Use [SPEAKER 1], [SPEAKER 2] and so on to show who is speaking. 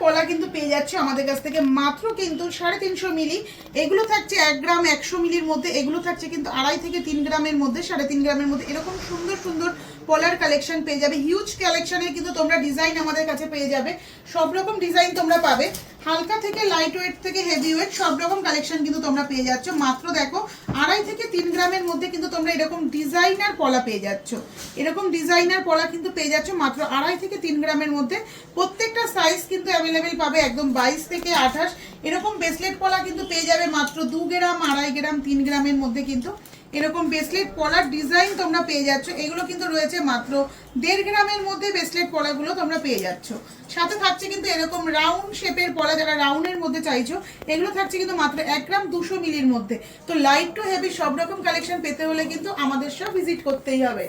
[SPEAKER 1] পলা কিন্তু পেয়ে যাচ্ছে আমাদের কাছ থেকে মাত্র কিন্তু 350 মিলি। এগুলো থাকছে 1 গ্রাম 100 মিলির মধ্যে, এগুলো থাকছে কিন্তু 2.5 থেকে 3 গ্রামের মধ্যে, 3.5 গ্রামের মধ্যে। এরকম সুন্দর সুন্দর পলার কালেকশন পেয়ে যাবে, হিউজ কালেকশনের কিন্তু তোমরা ডিজাইন আমাদের কাছে পেয়ে যাবে। সব রকম ডিজাইন তোমরা পাবে, হালকা থেকে লাইট ওয়েট থেকে হেভি ওয়েট সব রকম কালেকশন কিন্তু তোমরা পেয়ে যাচ্ছ। মাত্র দেখো 2.5 থেকে 3 গ্রামের মধ্যে কিন্তু তোমরা এরকম ডিজাইনার পলা পেয়ে যাচ্ছ। এরকম ডিজাইনার পলা কিন্তু পেয়ে যাচ্ছ মাত্র 2.5 থেকে 3 গ্রামের মধ্যে। প্রত্যেকটা সাইজ কিন্তু অ্যাভেলেবেল পাবে, একদম 22 থেকে 28। এরকম ব্রেসলেট পলা কিন্তু পেয়ে যাবে মাত্র 2 গ্রাম 2.5 গ্রাম 3 গ্রামের মধ্যে। কিন্তু এরকম ব্রেসলেট পলার ডিজাইন তোমরা পেয়ে যাচ্ছ। এগুলো কিন্তু রয়েছে মাত্র 1.5 গ্রামের মধ্যে ব্রেসলেট পলাগুলো তোমরা পেয়ে যাচ্ছ। সাথে থাকছে কিন্তু এরকম রাউন্ড শেপের পলা, যারা রাউন্ডের মধ্যে চাইছো, এগুলো থাকছে কিন্তু মাত্র 1 গ্রাম 200 মিলির মধ্যে। তো লাইট টু হেভি সব রকম কালেকশন পেতে হলে কিন্তু আমাদের সব ভিজিট করতেই হবে।